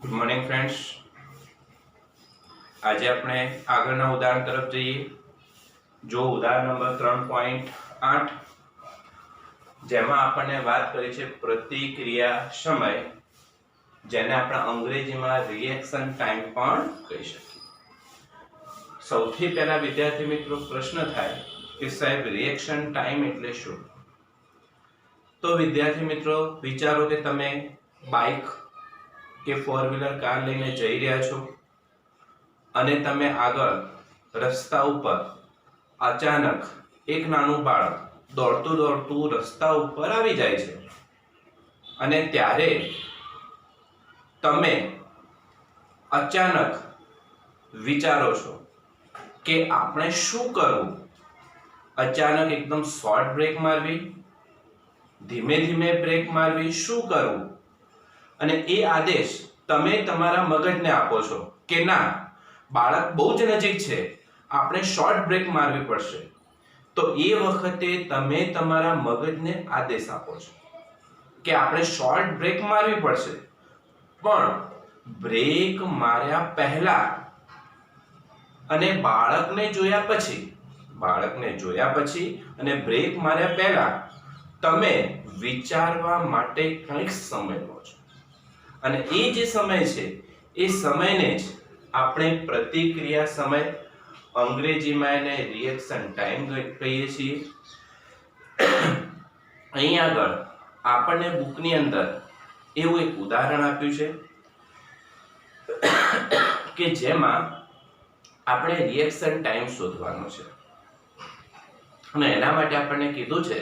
Good morning friends. આજે આપણે આગળના ઉદાહરણ તરફ જઈએ. જો ઉદાહરણ નંબર 3.8 જેમાં આપણને વાત કરી છે પ્રતિક્રિયા સમય, જેને આપણે અંગ્રેજીમાં રિએક્શન ટાઈમ પણ કહી શકીએ. સૌથી પહેલા વિદ્યાર્થી મિત્રો પ્રશ્ન થાય કે સાહેબ રિએક્શન ટાઈમ એટલે શું? તો વિદ્યાર્થી મિત્રો વિચારો કે તમે બાઇક કે ફોર વ્હીલર કાર લઈને જઈ રહ્યા છો અને તમે આગળ રસ્તા ઉપર અચાનક એક નાનું બાળક દોડતું દોડતું રસ્તા ઉપર આવી જાય છે અને ત્યારે તમે અચાનક વિચારો છો કે આપણે શું કરવું? અચાનક એકદમ શોર્ટ બ્રેક મારવી, ધીમે ધીમે બ્રેક મારવી, શું કરવું? અને એ આદેશ તમે તમારા મગજને આપો છો કે ના, બાળક બહુ જ નજીક છે, આપણે શોર્ટ બ્રેક મારવી પડશે. તો એ વખતે તમે તમારા મગજને આદેશ આપો છો કે આપણે શોર્ટ બ્રેક મારવી પડશે, પણ બ્રેક માર્યા પહેલા અને બાળકને જોયા પછી અને બ્રેક માર્યા પહેલા તમે વિચારવા માટે કંઈક સમય લો છો. અને એ જે સમય છે એ સમયને જ આપણે પ્રતિક્રિયા સમય, અંગ્રેજીમાં એને રિએક્શન ટાઈમ કહીએ છીએ. અહીં આગળ આપણને બુકની અંદર એવું એક ઉદાહરણ આપ્યું છે કે જેમાં આપણે રિએક્શન ટાઈમ શોધવાનો છે. અને એના માટે આપણને કીધું છે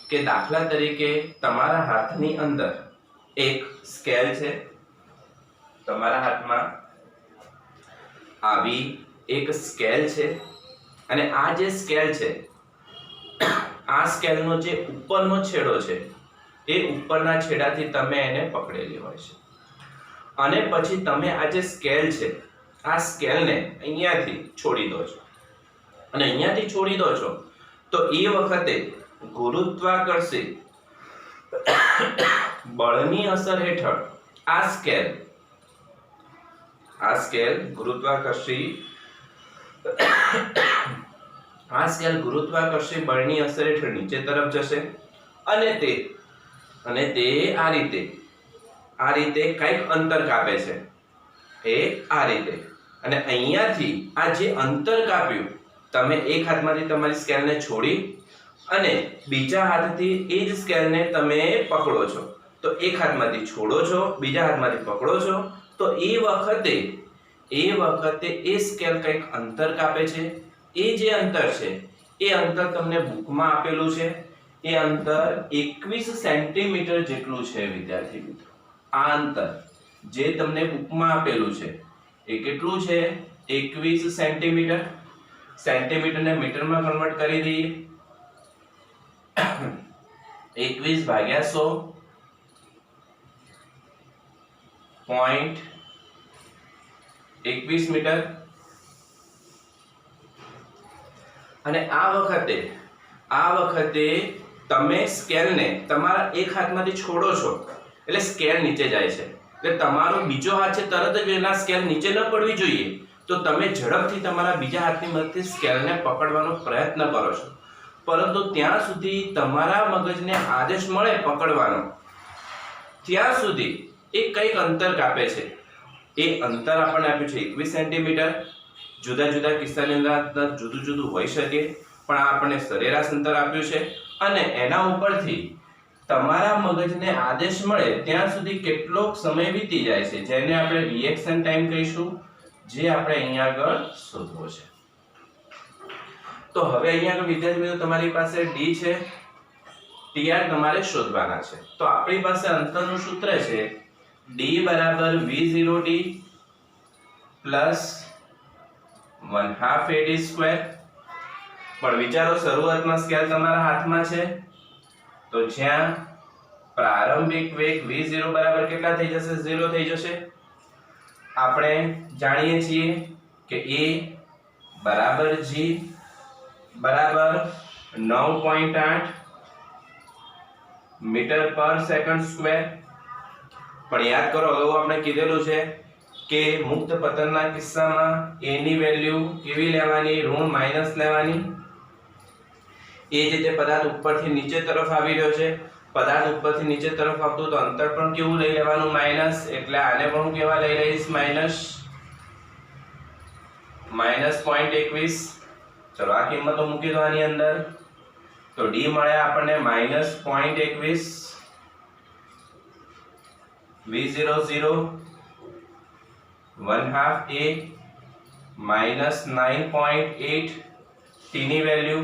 કે દાખલા તરીકે તમારા હાથની અંદર એક સ્કેલ છે. તમારા હાથમાં આવી એક સ્કેલ છે અને આ જે સ્કેલ છે, આ સ્કેલનો જે ઉપરનો છેડો છે એ ઉપરના છેડાથી તમે એને પકડેલી હોય છે અને પછી તમે આ જે સ્કેલ છે, આ સ્કેલને અહીંયાથી છોડી દો છો અને અહીંયાથી છોડી દો છો તો એ વખતે ગુરુત્વાકર્ષણ બળની અસર હેઠળ આ સ્કેલ ગુરુત્વાકર્ષણ બળની અસર હેઠળ નીચે તરફ જશે અને તે આ રીતે કંઈક અંતર કાપે છે. એ આ રીતે, અને અહીંયાથી આ જે અંતર કાપ્યું, તમે એક હાથમાંથી તમારી સ્કેલને છોડી અને બીજા હાથથી એ જ સ્કેલને તમે પકડો છો. તો એક હાથમાંથી છોડો છો, બીજા હાથમાંથી પકડો છો, તો એ વખતે એ સ્કેલ કંઈક અંતર કાપે છે. એ જે અંતર છે એ અંતર તમને બુકમાં આપેલું છે. એ અંતર 21 સેન્ટીમીટર જેટલું છે વિદ્યાર્થી મિત્રો. આ અંતર જે તમને બુકમાં આપેલું છે એ કેટલું છે? 21 સેન્ટીમીટર. સેન્ટીમીટરને મીટરમાં કન્વર્ટ કરી દઈએ. 21 ભાગ્યા 100 0.21 મીટર. અને આ વખતે તમે સ્કેલને તમારા એક હાથમાંથી છોડો છો એટલે સ્કેલ નીચે જાય છે, એટલે તમારો બીજો હાથ છે તરત જ એના સ્કેલ નીચે ન પડવી જોઈએ, તો તમે ઝડપથી તમારા બીજા હાથની મદદથી સ્કેલને પકડવાનો પ્રયત્ન કરો છો. પરંતુ ત્યાં સુધી તમારા મગજને આદેશ મળે પકડવાનો, ત્યાં સુધી એ કંઈક અંતર કાપે છે. એ અંતર આપણને આપ્યું છે 21 સેન્ટીમીટર. જુદા જુદા કિસ્સાની અંદર જુદું જુદું હોઈ શકે, પણ આ આપણને સરેરાશ અંતર આપ્યું છે અને એના ઉપરથી તમારા મગજને આદેશ મળે ત્યાં સુધી કેટલોક સમય વીતી જાય છે, જેને આપણે રિએક્શન ટાઈમ કહીશું, જે આપણે અહીંયા આગળ શોધવો છે. તો હવે અહીંયા આગળ વિદ્યાર્થી મિત્રો તમારી પાસે ડી છે, ટીઆર તમારે શોધવાના છે. તો આપણી પાસે અંતરનું સૂત્ર છે d બરાબર v0d પ્લસ 1/2 ad સ્ક્વેર. પણ વિચારો, શરૂઆતમાં સ્કેલ તમારા હાથમાં છે, તો જ્યાં પ્રારંભિક વેગ v0 બરાબર કેટલા થઈ જશે? 0 થઈ જશે. આપણે જાણીએ છીએ કે a બરાબર g બરાબર 9.8 મીટર પર સેકન્ડ સ્ક્વેર. પણ યાદ કરો અગાઉ આપણે કીધેલું છે કે મુક્ત પતનના કિસ્સામાં a ની વેલ્યુ કેવી લેવાની, ઋણ માઈનસ લેવાની. એ જ રીતે પદાર્થ ઉપરથી નીચે તરફ આવી રહ્યો છે, પદાર્થ ઉપરથી નીચે તરફ આવતું તો અંતર પણ કેવું લઈ લેવાનું, માઈનસ. એટલે આને પણ હું કેવા લઈ લઈશ, માઈનસ 0.21. ચલો આ કિંમતો મૂકી દો આની અંદર, તો d મળ્યા આપણને -0.21 v00 1/2 a -9.8 t ની વેલ્યુ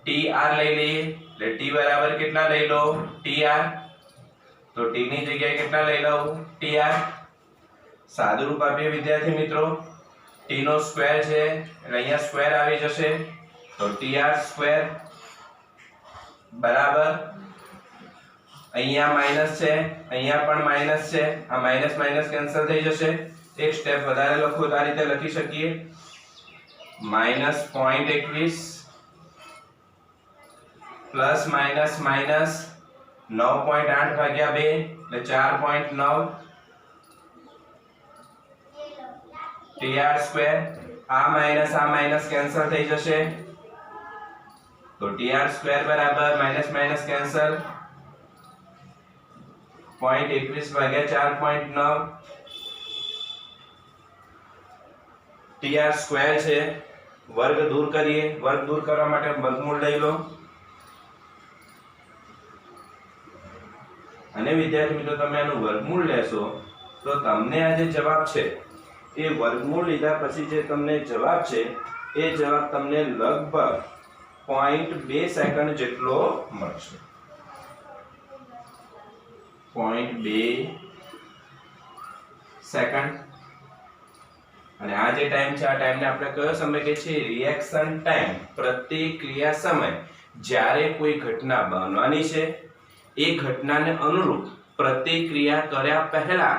tr લઈ લઈએ. એટલે t બરાબર કેટલા લઈ લો, tr. તો t ની જગ્યાએ કેટલા લઈ લઉં, tr. સાદુરૂપ આપીએ વિદ્યાર્થી મિત્રો, t નો સ્ક્વેર છે એટલે અહીંયા સ્ક્વેર આવી જશે, તો tr સ્ક્વેર બરાબર અહીંયા માઈનસ છે, અહીંયા પણ માઈનસ છે, આ માઈનસ માઈનસ કેન્સલ થઈ જશે. એક સ્ટેપ વધારે લખો તો આ રીતે લખી શકીએ, -0.21 પ્લસ માઈનસ માઈનસ 9.8 ભાગ્યા 2 એટલે 4.9 tr સ્ક્વેર. આ માઈનસ કેન્સલ થઈ જશે, તો tr સ્ક્વેર બરાબર માઈનસ માઈનસ કેન્સલ 0.21 ભાગ્યા 4.9 tr સ્ક્વેર છે. વર્ગ દૂર કરીએ, વર્ગ દૂર કરવા માટે વર્ગમૂળ લઈ લો. અને વિદ્યાર્થી મિત્રો તમે આનું વર્ગમૂળ લેશો તો તમને આ જે જવાબ છે એ વર્ગમૂળ લીધા પછી જે તમને જવાબ છે એ જવાબ તમને લગભગ 0.2 સેકન્ડ જેટલો મળશે. 0.2 સેકન્ડ. અને આ જે ટાઈમ છે આ ટાઈમને આપણે કયો સમય કહે છે, રિએક્શન ટાઈમ, પ્રતિક્રિયા સમય. જ્યારે કોઈ ઘટના બનવાની છે એ ઘટનાને અનુરૂપ પ્રતિક્રિયા કર્યા પહેલા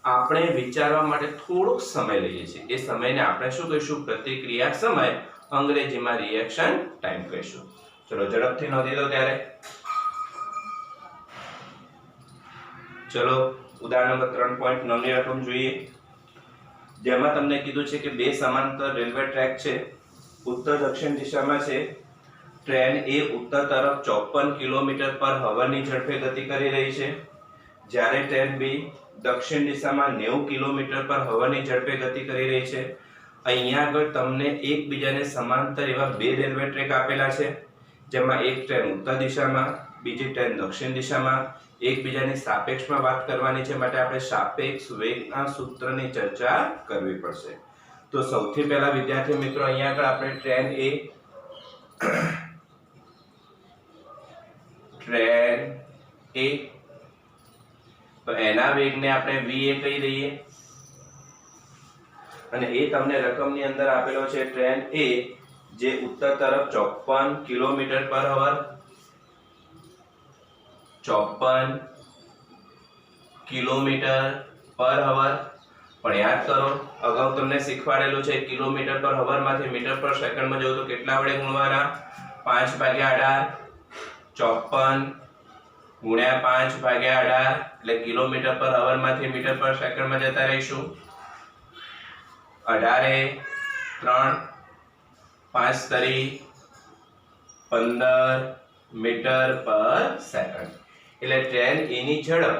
આપણે વિચારવા માટે થોડોક સમય લઈએ છીએ. એ સમયને આપણે શું કહીશું, પ્રતિક્રિયા સમય, અંગ્રેજીમાં રિએક્શન ટાઈમ કહીશું. ચલો ઝડપથી નોંધી દો ત્યારે. ચલો ઉદાહરણ નંબર 3.9 ની રકમ જોઈએ, જેમાં તમને કીધું છે કે બે સમાંતર રેલવે ટ્રેક છે, ઉત્તર દક્ષિણ દિશામાં છે. ટ્રેન એ ઉત્તર તરફ 54 કિલોમીટર પર હવાની ઝડપે ગતિ કરી રહી છે, જ્યારે ટ્રેન બી દક્ષિણ દિશામાં 90 કિલોમીટર પર હવાની ઝડપે ગતિ કરી રહી છે. અહીંયા આગળ તમને એકબીજાને સમાંતર એવા બે રેલવે ટ્રેક આપેલા છે, જેમાં એક ટ્રેન ઉત્તર દિશામાં, બીજી ટ્રેન દક્ષિણ દિશામાં. એકબીજાની સાપેક્ષમાં વાત કરવાની છે, માટે આપણે સાપેક્ષ વેગના સૂત્રની ચર્ચા કરવી પડશે. તો સૌથી પહેલા વિદ્યાર્થી મિત્રો અહીંયા આગળ આપણે ટ્રેન એ તો એના વેગને આપણે va કહી દઈએ. અને એ તમને રકમની અંદર આપેલો છે ટ્રેન એ જે ઉત્તર તરફ 54 કિલોમીટર પર અવર, 54 કિલોમીટર પર અવર. પણ યાદ કરો અગાઉ તમને શીખવાડેલું છે કિલોમીટર પર અવર માંથી મીટર પર સેકન્ડમાં જવું તો કેટલા વડે ગુણવાના, 5/18. 54 ગુણ્યા 5/18 એટલે કિલોમીટર પર અવર માંથી મીટર પર સેકન્ડમાં જતા રહીશું. 18 3 5 તરી 15 મીટર પર સેકન્ડ. એટલે ટ્રેન એની ઝડપ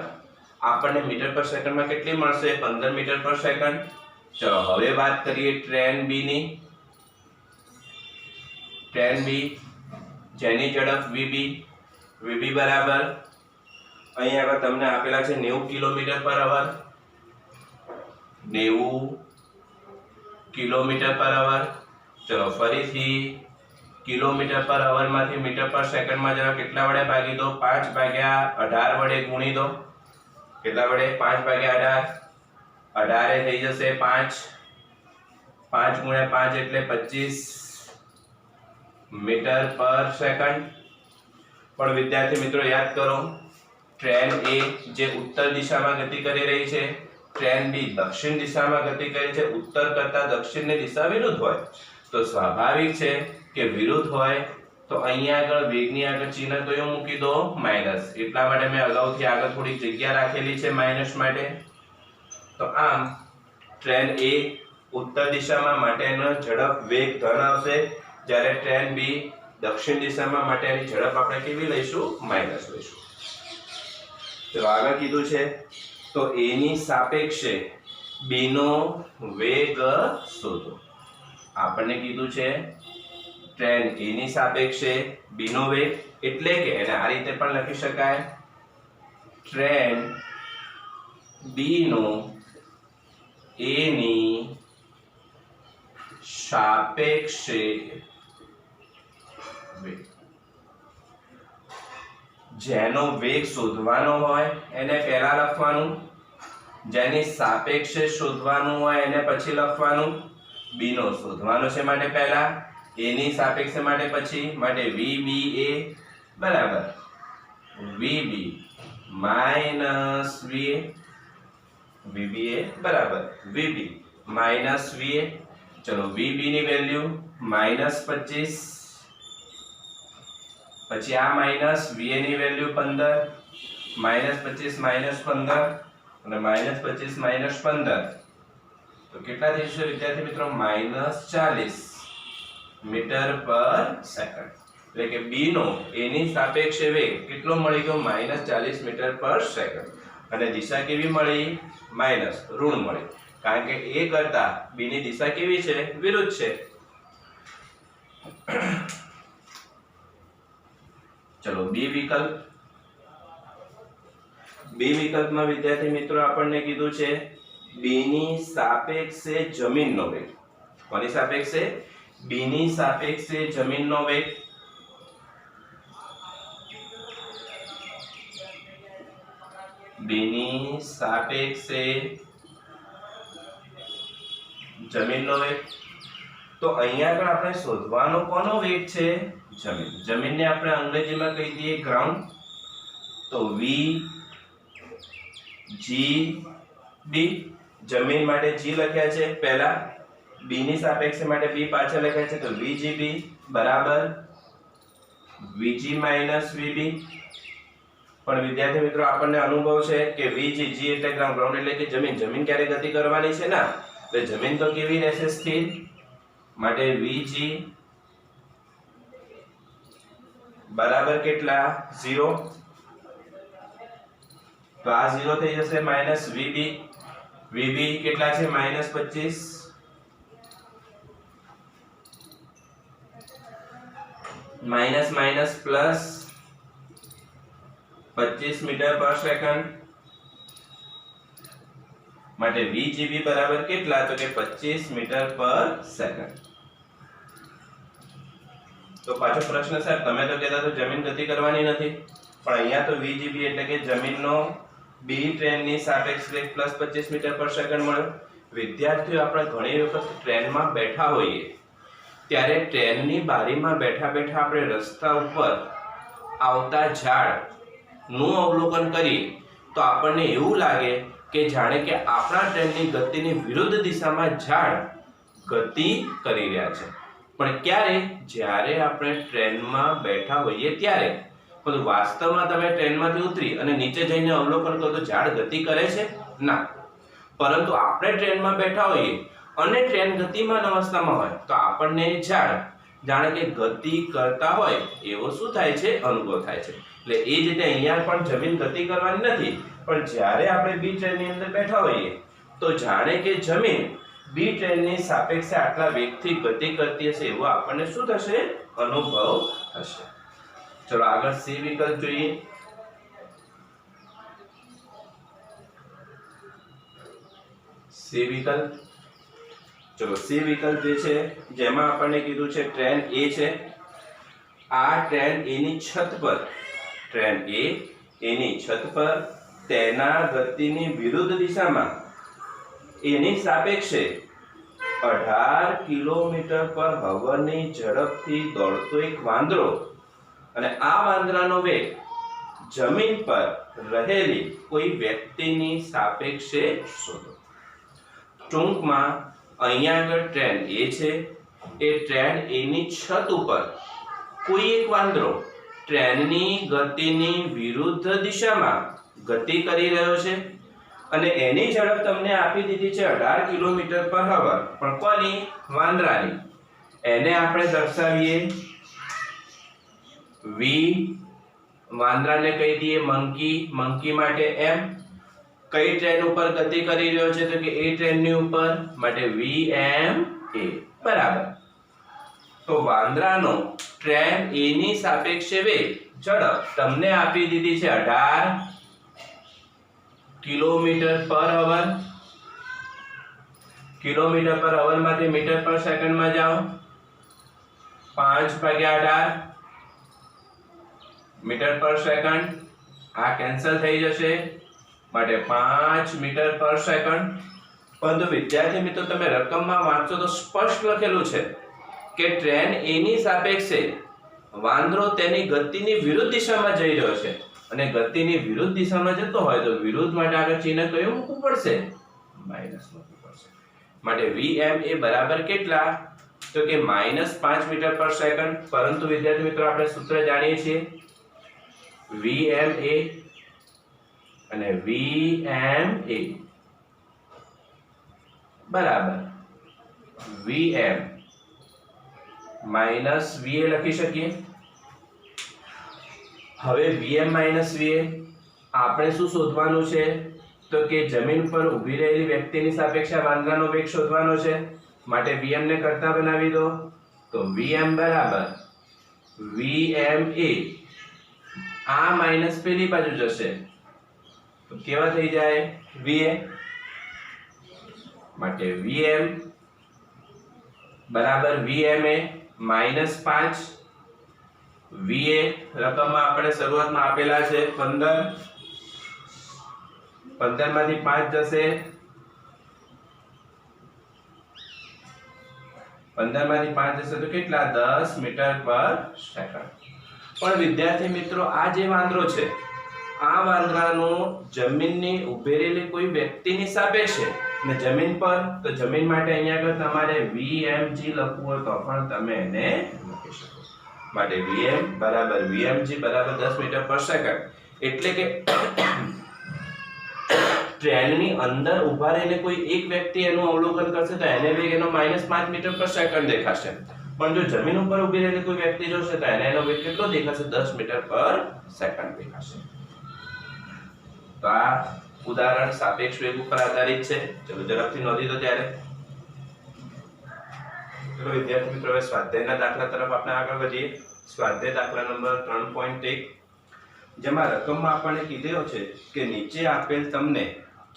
આપણને મીટર પર સેકન્ડમાં કેટલી મળશે, 15 મીટર પર સેકન્ડ. ચલો હવે વાત કરીએ ટ્રેન બી ની. ટ્રેન બી જેની ઝડપ vb બરાબર અહીં આગળ તમને આપેલા છે 90 કિલોમીટર પર અવર, 90 કિલોમીટર પર અવર. ચલો ફરીથી કિલોમીટર પર અવર માંથી મીટર પર સેકન્ડમાં જરા કેટલા વડે ભાગી દો, 5/18 વડે ગુણી દો. કેટલા વડે, 5/18. 18 થઈ જશે 5, 5 ગુણ્યા 5 એટલે 25 મીટર પર સેકન્ડ. પણ વિદ્યાર્થી મિત્રો યાદ કરો, ટ્રેન એ જે ઉત્તર દિશામાં ગતિ કરી રહી છે, ટ્રેન બી દક્ષિણ દિશામાં ગતિ કરી છે. ઉત્તર કરતા દક્ષિણની દિશા વિરુદ્ધ હોય તો સ્વાભાવિક છે કે વિરુદ્ધ હોય તો અહીંયા આગળ વેગની આગળ ચિહ્ન કયો મૂકી દો માઈનસ, એટલા માટે મેં અગાઉથી આગળ થોડી જગ્યા રાખેલી છે માઈનસ માટે. તો આમ ટ્રેન એ ઉત્તર દિશામાં માટેનો ઝડપ વેગ ધન આવશે, જ્યારે ટ્રેન બી દક્ષિણ દિશામાં માટેની ઝડપ આપણે કેવી લઈશું માઈનસ લઈશું. તો આગળ કીધું છે તો a ની સાપેક્ષે b નો વેગ શોધો. આપણને કીધું છે ટ્રેન a ની સાપેક્ષે b નો વેગ, એટલે કે એને આ રીતે પણ લખી શકાય, ટ્રેન b નો a ની સાપેક્ષે વેગ. જેનો વેગ શોધવાનો હોય એને પહેલા લખવાનું, જેની સાપેક્ષે શોધવાનું હોય એને પછી લખવાનું. b નો શોધવાનો છે માટે પહેલા, a ની સાપેક્ષે માટે પછી, માટે vba બરાબર vb માઈનસ va, vba બરાબર vb માઈનસ va. ચલો vb ની વેલ્યુ -25, પછી આ માઈનસ va ની વેલ્યુ 15, -25 -15 અને -25 -15 તો કેટલા થઈ જશે વિદ્યાર્થી મિત્રો -40 મીટર પર સેકન્ડ. એટલે કે b નો a ની સાપેક્ષે વેગ કેટલો મળી ગયો -40 મીટર પર સેકન્ડ, અને દિશા કેવી મળી માઈનસ ઋણ મળી, કારણ કે a કરતા b ની દિશા કેવી છે વિરુદ્ધ છે. ચલો બી વિકલ્પ. બી વિકલ્પમાં વિદ્યાર્થી મિત્રો આપણને કીધું છે b ની સાપેક્ષે જમીનનો વેગ. કોની સાપેક્ષે? b ની સાપેક્ષે જમીનનો વેગ. b ની સાપેક્ષે જમીનનો વેગ. તો અહીંયા આગળ આપણે શોધવાનો કોનો વેગ છે? જમીન. જમીનને આપણે અંગ્રેજીમાં કહી દઈએ ગ્રાઉન્ડ. તો v g b, જમીન માટે g લખ્યા છે પહેલા, b ની સાપેક્ષે માટે b પાછળ લખ્યા છે, તો vgb બરાબર vg vb. પણ વિદ્યાર્થી મિત્રો આપણને અનુભવ છે કે vg g એટલે ગ્રાઉન્ડ એટલે કે જમીન, જમીન ક્યારે ગતિ કરવાની છે ના, એટલે જમીન તો કેવી રહેશે સ્થિર, માટે vg બરાબર કેટલા 0, તો આ 0 થઈ જશે, માઈનસ vb, vb કેટલા છે -25, માઈનસ માઈનસ પ્લસ 25 મીટર પર સેકન્ડ, માટે vgb બરાબર કેટલા, તો કે 25 મીટર પર સેકન્ડ. તો પાછો પ્રશ્ન સાહેબ તમે તો કહેતા તો જમીન ગતિ કરવાની નથી, પણ અહીંયા તો vgb એટલે કે જમીનનો b ટ્રેનની સાપેક્ષ વેગ +25 મીટર પર સેકન્ડ મળ્યો. વિદ્યાર્થીઓ આપણે ઘણી વખત ટ્રેનમાં બેઠા હોઈએ ત્યારે ટ્રેનની બારીમાં બેઠા બેઠા આપણે રસ્તા ઉપર આવતા ઝાડ નું અવલોકન કરીએ તો આપણને એવું લાગે કે જાણે કે આપણા ટ્રેનની ગતિની વિરુદ્ધ દિશામાં ઝાડ ગતિ કરી રહ્યા છે. પણ ક્યારે? જ્યારે આપણે ટ્રેનમાં બેઠા હોઈએ ત્યારે. પરંતુ વાસ્તવમાં તમે ટ્રેનમાંથી ઉતરી અને નીચે જઈને અવલોકન કરો તો ઝાડ ગતિ કરે છે ના, પરંતુ આપણે ટ્રેનમાં બેઠા હોઈએ અને ટ્રેન ગતિમાન અવસ્થામાં હોય તો આપણને ઝાડ જાણે કે ગતિ કરતા હોય એવો શું થાય છે અનુભવ થાય છે. એટલે એ જ રીતે અહીંયા પણ જમીન ગતિ કરવાની નથી, પણ જ્યારે આપણે બી ટ્રેનની અંદર બેઠા હોઈએ તો જાણે કે જમીન બી ટ્રેનની સાપેક્ષે આટલા વેગથી ગતિ કરતી હશે એવો આપણને શું થશે અનુભવ થશે. ચલો આગળ સી વિકલ્પ જોઈએ. સી વિકલ્પ. ચલો સી વિકલ્પ જે છે જેમાં આપણને કીધું છે ટ્રેન એ છે, આ ટ્રેન એ ની છત પર, ટ્રેન એ એની છત પર તેના ગતિની વિરુદ્ધ દિશામાં એની સાપેક્ષે 18 કિલોમીટર પર હવનની ઝડપથી દોડતો એક વાંદરો, અને આ વાંદરાનો વેગ જમીન પર રહેલી કોઈ વ્યક્તિની સાપેક્ષે શોધો. ટૂંકમાં અહીંયા આગળ ટ્રેન એ છે, એ ટ્રેન એની છત ઉપર કોઈ એક વાંદરો ટ્રેનની ગતિની વિરુદ્ધ દિશામાં ગતિ કરી રહ્યો છે અને એની ઝડપ તમને આપી દીધી છે 18 કિલોમીટર પર અવર, પણ કોની? વાંદરાની. એને આપણે દર્શાવીએ v, વાંદરાને કહી દઈએ મંકી, મંકી માટે m. કઈ ટ્રેન ઉપર ગતિ કરી રહ્યો છે? તો કે એ ટ્રેનની ઉપર, માટે vm a બરાબર. તો વાંદરાનો ટ્રેન a ની સાપેક્ષે વેગ ઝડપ તમને આપી દીધી છે 18 કિલોમીટર પર અવર. કિલોમીટર પર અવર માંથી મીટર પર સેકન્ડમાં જાઓ, 5/18 મીટર પર સેકન્ડ. આ કેન્સલ થઈ જશે, માટે 5 મીટર પર સેકન્ડ. પરંતુ વિદ્યાર્થી મિત્રો, તમે રકમમાં વાંચો તો સ્પષ્ટ લખેલું છે કે ટ્રેન a ની સાપેક્ષે વાંદરો તેની ગતિની વિરુદ્ધ દિશામાં જઈ રહ્યો છે, અને ગતિની વિરુદ્ધ દિશામાં જતો હોય તો વિરુદ્ધ માટે આગળ ચિહ્ન કયું મૂકવું પડશે? માઈનસ મૂકવું પડશે. માટે vm એ બરાબર કેટલા? તો કે -5 મીટર પર સેકન્ડ. પરંતુ વિદ્યાર્થી મિત્રો, આપણે સૂત્ર જાણીએ છીએ vm a અને vm a બરાબર vm માઈનસ va લખી શકીએ. હવે vm માઈનસ va આપણે શું શોધવાનું છે? તો કે જમીન પર ઊભી રહેલી વ્યક્તિની સાપેક્ષે વાંદરાનો વેગ શોધવાનો છે. માટે vm ને કરતા બનાવી દો. તો vm બરાબર vm a, આ માઈનસ પેલી બાજુ જશે તો કેવા થઈ જાય? va. માટે vm બરાબર vm a -5. va રકમમાં આપણે શરૂઆતમાં આપેલા છે 15. 15 માંથી 5 જશે, 15 માંથી 5 જશે તો કેટલા? 10 મીટર પર સેકન્ડ. પણ વિદ્યાર્થી મિત્રો, આ જે વાંદરો છે, આ વાંદરાનો જમીનની ઉભેરેલી કોઈ વ્યક્તિની સાપેક્ષે ને જમીન પર, તો જમીન માટે અહીંયા આગળ તમારે vmg લખવું હોય તો પણ તમે એને લખી શકો. માટે vm બરાબર vmg બરાબર 10 મીટર પર સેકન્ડ. એટલે કે ટ્રેનની અંદર ઊભા રહીને કોઈ એક વ્યક્તિ એનું અવલોકન કરશે તો એને વેગ એનો -5 મીટર પર સેકન્ડ દેખાશે. પણ જો જમીન ઉપર ઊભી રહેલી કોઈ વ્યક્તિ જોશે તો એને એનો વેગ કેટલો દેખાશે? 10 મીટર પર સેકન્ડ દેખાશે. તો આ ઉદાહરણ સાપેક્ષ વેગ ઉપર આધારિત છે. ચલો ઝડપથી નોંધી દો ત્યારે. ચલો વિદ્યાર્થી મિત્રો, હવે સ્વાધ્યાયના દાખલા તરફ આપણે આગળ વધીએ. સ્વાધ્યાય દાખલા નંબર 3.1, જેમાં રકમમાં આપણને કીધેલો છે કે નીચે આપેલ તમને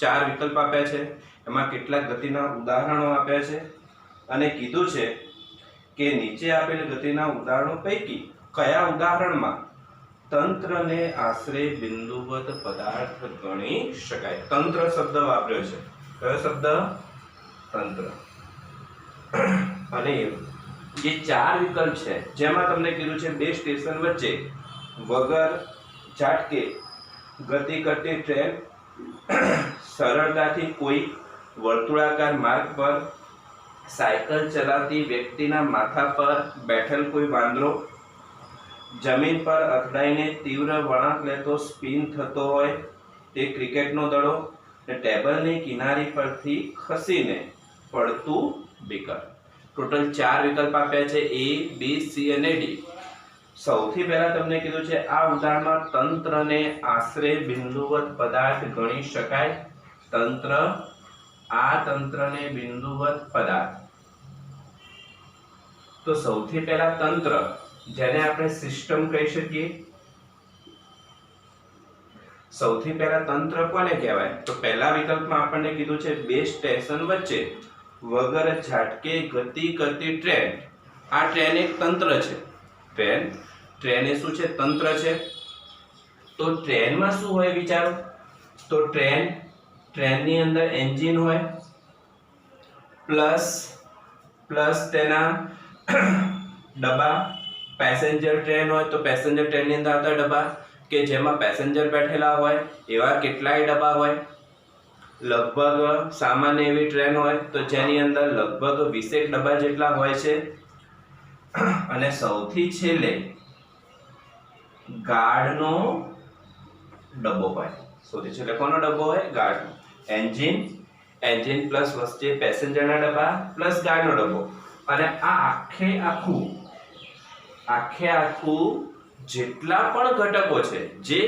4 વિકલ્પ આપ્યા છે, એમાં કેટલાક ગતિના ઉદાહરણો આપ્યા છે અને કીધું છે કે નીચે આપેલ ગતિના ઉદાહરણો પૈકી કયા ઉદાહરણમાં તંત્રને આશરે બિંદુવત પદાર્થ ગણી શકાય? તંત્ર શબ્દ વાપર્યો છે. કયો શબ્દ? તંત્ર. અને જે 4 વિકલ્પ છે જેમાં તમને કીધું છે 2 સ્ટેશન વચ્ચે વગર ઝાટકે ગતિ કરતી ટ્રેન, સરળતાથી કોઈ વર્તુળાકાર માર્ગ પર સાયકલ ચલાવતી વ્યક્તિના માથા પર બેઠેલ કોઈ વાંદરો, જમીન પર અથડાઈને તીવ્ર વળાંક લેતો સ્પિન થતો હોય તે ક્રિકેટનો દડો, ને ટેબલની કિનારી પરથી ખસીને પડતું બીકર. ટોટલ 4 વિકલ્પ આપ્યા છે, A, B, C અને D. સૌથી પહેલા તમને કીધું છે આ ઉદાહરણમાં તંત્રને આશરે બિંદુવત પદાર્થ ગણી શકાય. તંત્ર, આ તંત્રને બિંદુવત પદાર્થ. તો સૌથી પહેલા તંત્ર, જેને આપણે સિસ્ટમ કહી શકીએ. સૌથી પહેલા તંત્ર કોને કહેવાય? તો પહેલા વિકલ્પમાં આપણને કીધું છે 2 સ્ટેશન વચ્ચે વગર ઝાટકે ગતિ કરતી ટ્રેન. આ ટ્રેન એક તંત્ર છે. ટ્રેન એ શું છે? તંત્ર છે. તો ટ્રેનમાં શું હોય વિચારો? તો ટ્રેનની અંદર એન્જિન હોય, પ્લસ તેના ડબ્બા. પેસેન્જર ટ્રેન હોય તો પેસેન્જર ટ્રેનની અંદર આવતા ડબ્બા કે જેમાં પેસેન્જર બેઠેલા હોય એવા કેટલાય ડબ્બા હોય. લગભગ સામાન્ય એવી ટ્રેન હોય તો જેની અંદર લગભગ 20 ડબ્બા જેટલા હોય છે. અને સૌથી છેલ્લે ગાર્ડનો ડબ્બો હોય, સૌથી છેલ્લે કોનો ડબ્બો હોય? ગાર્ડનો. એન્જિન પ્લસ વચ્ચે પેસેન્જરના ડબ્બા પ્લસ ગાર્ડનો ડબ્બો, અને આ આખે આખું જેટલા પણ ઘટકો છે જે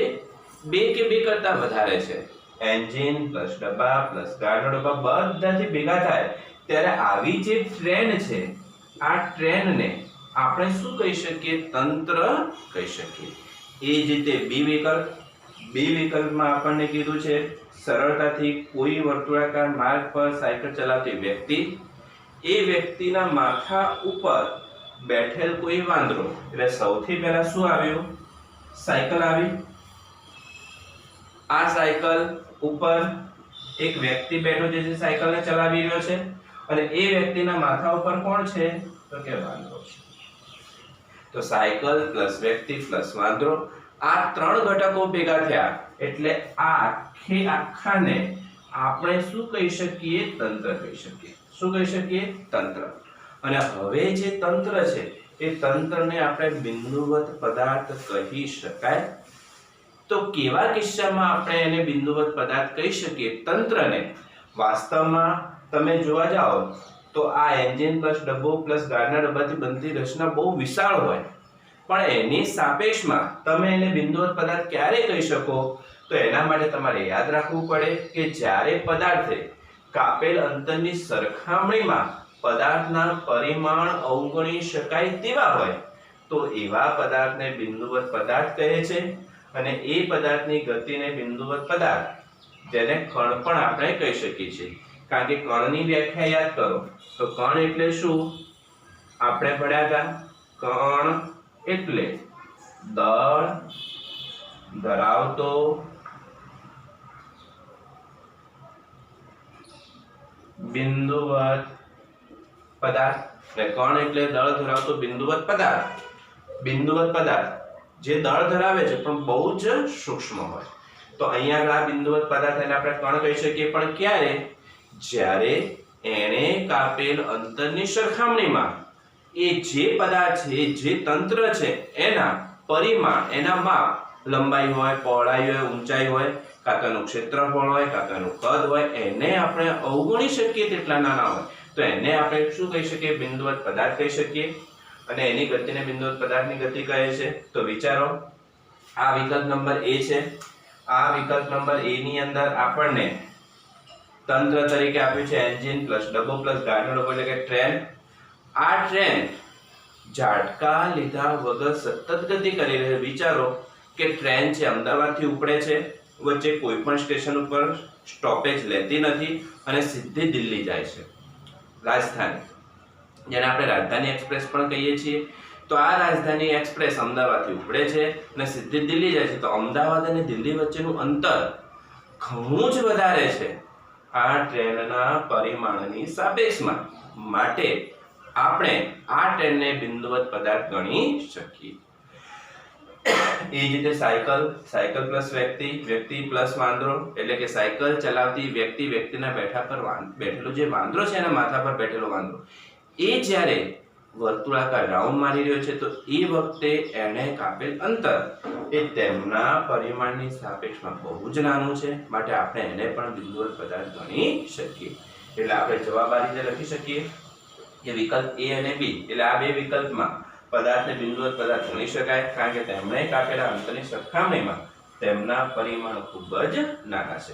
બે કે બે કરતા વધારે છે, એન્જિન પ્લસ ડબ્બા પ્લસ ગાર્ડનો ડબ્બા બધાથી ભેગા થાય ત્યારે આવી જે ટ્રેન છે, આ ટ્રેનને આપણે શું કહી શકીએ? તંત્ર કહી શકીએ. એ જ રીતે બી વિકલ્પમાં આપણને કીધું છે સરળતાથી કોઈ વર્તુળાકાર માર્ગ પર સાયકલ ચલાવતી વ્યક્તિ, એ વ્યક્તિના માથા ઉપર બેઠેલ કોઈ વાંદરો. એટલે સૌથી પહેલા શું આવ્યું? સાયકલ આવી. આ સાયકલ ઉપર એક વ્યક્તિ બેઠો છે જે સાયકલને ચલાવી રહ્યો છે, અને એ વ્યક્તિના માથા ઉપર કોણ છે? તો કે વાંદરો છે. તો સાયકલ પ્લસ વ્યક્તિ પ્લસ વાંદરો, આ ત્રણ ઘટકો ભેગા થયા એટલે આ આખાને આપણે શું કહી શકીએ? તંત્ર કહી શકીએ. શું કહી શકીએ? તંત્ર. અને હવે જે તંત્ર છે એ તંત્રને આપણે બિંદુવત પદાર્થ કહી શકાય. તો કેવા કિસ્સામાં આપણે એને બિંદુવત પદાર્થ કહી શકીએ તંત્રને? વાસ્તવમાં તમે જોવા જાઓ તો આ એન્જિન પ્લસ ડબ્બો પ્લસ ગાર્ડના ડબ્બાથી બનતી રચના બહુ વિશાળ હોય, પણ એની સાપેક્ષમાં તમે એને બિંદુવત પદાર્થ ક્યારે કહી શકો? તો એના માટે તમારે યાદ રાખવું પડે કે જ્યારે પદાર્થે કાપેલ અંતરની સરખામણીમાં પદાર્થના પરિમાણ અવગણી શકાય તેવા હોય તો એવા પદાર્થને બિંદુવત પદાર્થ કહે છે. અને એ પદાર્થની ગતિને બિંદુવત પદાર્થ, જેને કણ પણ આપણે કહી શકીએ છીએ. કારણ કે કણની વ્યાખ્યા યાદ કરો તો કણ એટલે શું? આપણે ભણ્યા હતા કણ એટલે દળ ધરાવતો બિંદુવત પદાર્થ. કણ એટલે દળ ધરાવતો બિંદુવત પદાર્થ. બિંદુવત પદાર્થ જે દળ ધરાવે છે પણ બહુ જ સૂક્ષ્મ હોય. તો અહીંયા આ બિંદુવત પદાર્થ એને આપણે કણ કહી શકીએ, પણ ક્યારે? જ્યારે એણે કાપેલ અંતરની સરખામણીમાં એ જે પદાર્થ છે, જે તંત્ર છે એના પરિમાણ, એના માપ, લંબાઈ હોય, પહોળાઈ હોય, ઊંચાઈ હોય, કાકાનું ક્ષેત્રફળ હોય, કાકાનું કદ હોય, એને આપણે અવગણી શકીએ તેટલા નાના હોય તો એને આપણે શું કહી શકીએ? બિંદુવત પદાર્થ કહી શકીએ. અને એની ગતિને બિંદુવત પદાર્થની ગતિ કહે છે. તો વિચારો, આ વિકલ્પ નંબર એ છે. આ વિકલ્પ નંબર એ ની અંદર આપણને તંત્ર તરીકે આપ્યું છે એન્જિન પ્લસ ડબ્બો પ્લસ ગાર્ડનો ડબ્બો એટલે કે ટ્રેન. આ ટ્રેન ઝાટકા લીધા વગર સતત ગતિ કરી રહી છે. વિચારો કે ટ્રેન છે અમદાવાદથી ઉપડે છે, વચ્ચે કોઈ પણ સ્ટેશન ઉપર સ્ટોપેજ લેતી નથી અને સીધી દિલ્હી જાય છે, રાજધાની, જેને આપણે રાજધાની એક્સપ્રેસ પણ કહીએ છીએ. તો આ રાજધાની એક્સપ્રેસ અમદાવાદથી ઉપડે છે અને સીધી દિલ્હી જાય છે. તો અમદાવાદ અને દિલ્હી વચ્ચેનું અંતર ઘણું જ વધારે છે આ ટ્રેનના પરિમાણની સાપેક્ષમાં. માટે આપણે આ ટ્રેનને બિંદુવત પદાર્થ ગણી શકીએ. એ જ રીતે સાયકલ પ્લસ વ્યક્તિ પ્લસ વાંદરો એટલે કે સાયકલ ચલાવતી વ્યક્તિના બેઠેલો જે વાંદરો છે એના માથા પર બેઠેલો વાંદરો, એ જ્યારે વર્તુળાકાર રાઉન્ડ મારી રહ્યો છે તો એ વખતે એણે કાપેલ અંતર એ તેમના પરિમાણની સાપેક્ષમાં બહુ જ નાનું છે. માટે આપણે એને પણ બિંદુવત પદાર્થ ગણી શકીએ. એટલે આપણે જવાબ આ રીતે લખી શકીએ કે વિકલ્પ એ અને બી એટલે આ બે વિકલ્પમાં પદાર્થને બિંદુવત પદાર્થ ગણી શકાય, કારણ કે તેમણે કાપેલા અંતરની સરખામણીમાં તેમના પરિમાણો ખૂબ જ નાના છે.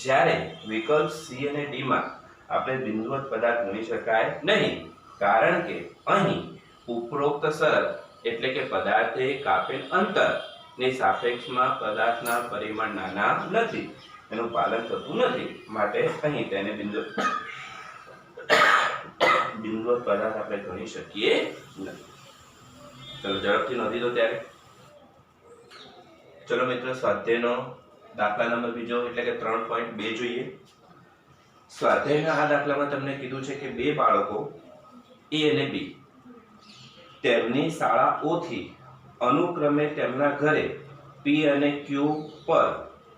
જ્યારે વિકલ્પ સી અને ડી માં આપણે બિંદુવત પદાર્થ ગણી શકાય નહીં, કારણ કે અહીં ઉપરોક્ત શરત એટલે કે પદાર્થે કાપેલ અંતરની સાપેક્ષમાં પદાર્થના પરિમાણ નાના નથી, એનું પાલન થતું નથી. માટે અહીં તેને બિંદુવત પદાર્થ આપણે ગણી શકીએ નહીં. ચલો ઝડપથી નોંધી દો. ત્યારે ચલો મિત્રો, સ્વાધ્યાયનો દાખલા નંબર બીજો એટલે કે 3.2 જોઈએ. સ્વાધ્યાયના આ દાખલામાં તમને કીધું છે કે બે બાળકો એ અને બી તેમની શાળાઓથી અનુક્રમે તેમના ઘરે પી અને ક્યુ પર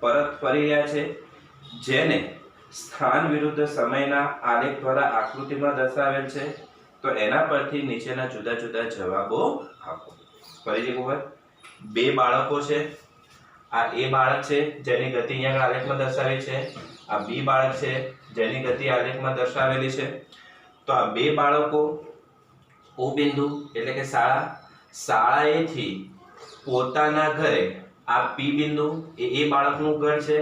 પરત ફરી રહ્યા છે, જેને સ્થાન વિરુદ્ધ સમયના આલેખ દ્વારા આકૃતિમાં દર્શાવેલ છે. તો એના પરથી નીચેના જુદા જુદા જવાબો આપો. ફરીથી એક વખત બે બાળકો છે, આ એ બાળક છે જેની ગતિ અહીંયા આલેખમાં દર્શાવી છે, આ બી બાળક છે જેની ગતિ આલેખમાં દર્શાવેલી છે. તો આ બે બાળકો ઓ બિંદુ એટલે કે શાળાએથી પોતાના ઘરે, આ પી બિંદુ એ બાળકનું ઘર છે,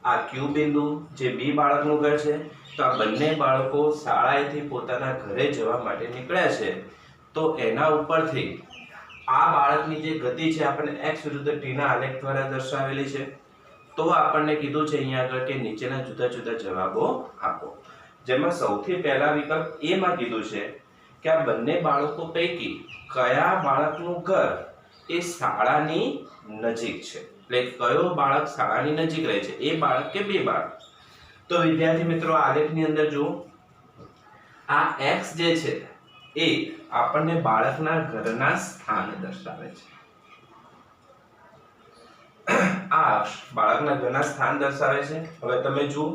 આ ક્યુ બિંદુ જે બી બાળકનું ઘર છે. તો આ બંને બાળકો શાળાએથી પોતાના ઘરે જવા માટે નીકળ્યા છે. તો એના ઉપરથી આ બાળકની જે ગતિ છે આપણને x વિરુદ્ધ t ના આલેખ દ્વારા દર્શાવેલી છે. તો આપણને કીધું છે અહીંયા આગળ કે નીચેના જુદા જુદા જવાબો આપો. જેમાં સૌથી પહેલા વિકલ્પ એ માં કીધું છે કે આ બંને બાળકો પૈકી કયા બાળકનું ઘર એ શાળાની નજીક છે, એટલે કયો બાળક શાળાની નજીક રહે છે, એ બાળક કે બે બાળક. તો વિદ્યાર્થી મિત્રો આલેખની અંદર જો આ x જે છે એ આપણને બાળકના ઘરના સ્થાન દર્શાવે છે. આ બાળકના ઘરના સ્થાન દર્શાવે છે. હવે તમે જુઓ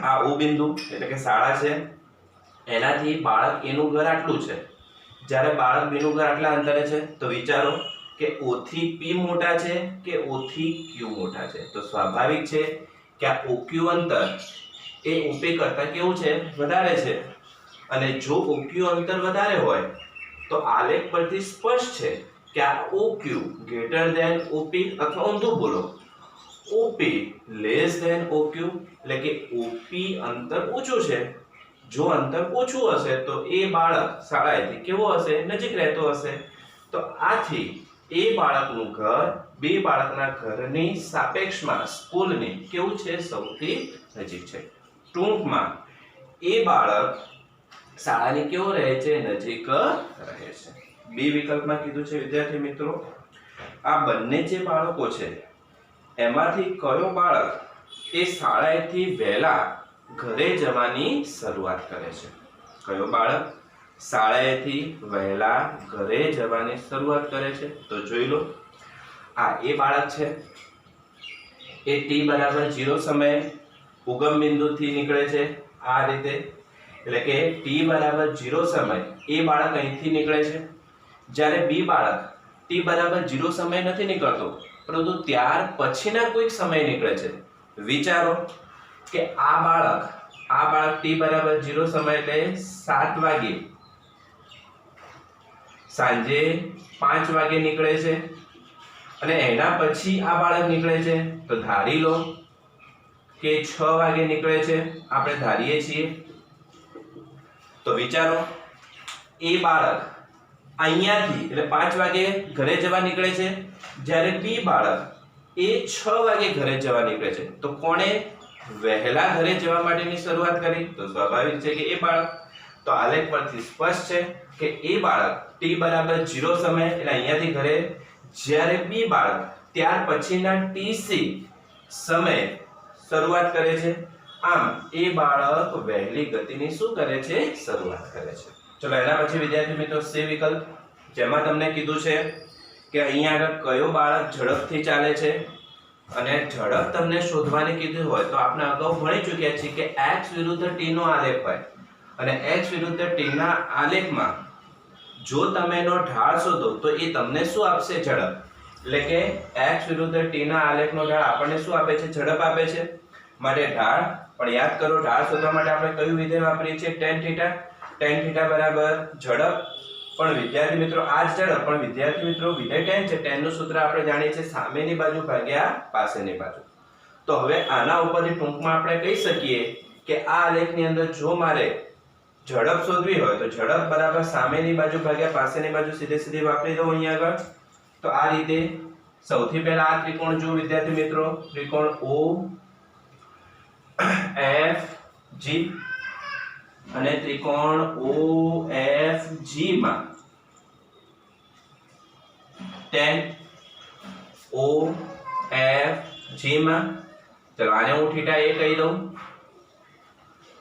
આ ઓ બિંદુ એટલે કે શાળા છે, એનાથી બાળક એનું ઘર આટલું છે, જ્યારે બાળક બીનું ઘર આટલા અંતરે છે. તો વિચારો કે O થી P મોટા છે કે O થી Q મોટા છે. તો સ્વાભાવિક છે કે આ OQ અંતર એ OP કરતા કેવું છે, વધારે છે. અને જો OQ અંતર વધારે હોય તો આલેખ પરથી સ્પષ્ટ છે કે આ OQ ગ્રેટર ધેન OP, અથવા ઊંધું બોલો OP લેસ ધેન OQ, એટલે કે OP અંતર ઓછું છે. જો અંતર ઓછું હશે તો એ બાળક શાળાએથી કેવો હશે, નજીક રહેતો હશે. તો આથી એ બાળકનું ઘર બે બાળકના ઘરની સાપેક્ષમાં સ્કૂલની કેવું છે, સૌથી નજીક છે. ટૂંકમાં એ બાળક શાળાની કેવો રહે છે, નજીક રહે છે. બી વિકલ્પમાં કીધું છે વિદ્યાર્થી મિત્રો આ બંને જે બાળકો છે એમાંથી કયો બાળક એ શાળાએથી વહેલા ઘરે જવાની શરૂઆત કરે છે. કયો બાળક શાળાએથી વહેલા ઘરે જવાની શરૂઆત કરે છે? તો જોઈ લો, આ એ બાળક છે એ t બરાબર 0 સમયે ઉગમ બિંદુથી નીકળે છે આ રીતે, એટલે કે t બરાબર 0 સમય એ બાળક અહીંથી નીકળે છે. જ્યારે બી બાળક t બરાબર 0 સમય નથી નીકળતો, પરંતુ ત્યાર પછીના કોઈક સમય નીકળે છે. વિચારો કે આ બાળક t બરાબર 0 સમય એટલે 7 વાગે, સાંજે 5 વાગે નીકળે છે, અને એના પછી આ બાળક નીકળે છે. તો ધારી લો કે 6 વાગે નીકળે છે, આપણે ધારીએ છીએ. તો વિચારો એ બાળક અહીંયાથી એટલે 5 વાગે ઘરે જવા નીકળે છે, જ્યારે બી બાળક એ 6 વાગે ઘરે જવા નીકળે છે. તો કોણે વહેલા ઘરે જવા માટેની શરૂઆત કરી? તો સ્વાભાવિક છે કે એ બાળક. તો આલેખ પરથી સ્પષ્ટ છે કે એ બાળક t બરાબર 0 સમય એટલે અહીંયાથી ઘરે, જ્યારે બી બાળક ત્યાર પછીના tc સમય શરૂઆત કરે છે. આમ એ બાળક વહેલી ગતિની શું કરે છે? શરૂઆત કરે છે. ચલો એના પછી વિદ્યાર્થી મિત્રો સી વિકલ્પ, જેમાં તમને કીધું છે કે અહીંયા આગળ કયો બાળક ઝડપથી ચાલે છે, અને ઝડપ તમને શોધવાની કીધું હોય તો આપણે અગાઉ ભણી ચૂક્યા છીએ કે x વિરુદ્ધ t નો આલેખ હોય, અને x વિરુદ્ધ t ના આલેખમાં જો તમે એનો ઢાળ શોધો તો એ તમને શું આપશે? ઝડપ. એટલે કે x વિરુદ્ધ t ના આલેખનો ઢાળ આપણને શું આપે છે? ઝડપ આપે છે. માટે ઢાળ પણ યાદ કરો, ઢાળ શોધવા માટે આપણે કયું વિધેય વાપરીએ છીએ? tan θ. tan θ બરાબર ઝડપ. પણ વિદ્યાર્થી મિત્રો આ જ ઝડપ, પણ વિદ્યાર્થી મિત્રો વિધેય tan છે, tan નું સૂત્ર આપણે જાણીએ છીએ સામેની બાજુ ભાગ્યા પાસેની બાજુ. તો હવે આના ઉપરથી ટૂંકમાં આપણે કહી શકીએ કે આ આલેખની અંદર જો મારે ઝડપ શોધવી હોય તો ઝડપ બરાબર સામેની બાજુ ભાગ્યા પાસેની બાજુ સીધે વાપરી દઉં અહીંયા આગળ. તો આ રીતે સૌથી પહેલા આ ત્રિકોણ જો વિદ્યાર્થી મિત્રો, ત્રિકોણ O F G અને ત્રિકોણ OFG માં tan OFG માં, ચલો આને હું θ a કહી દઉં.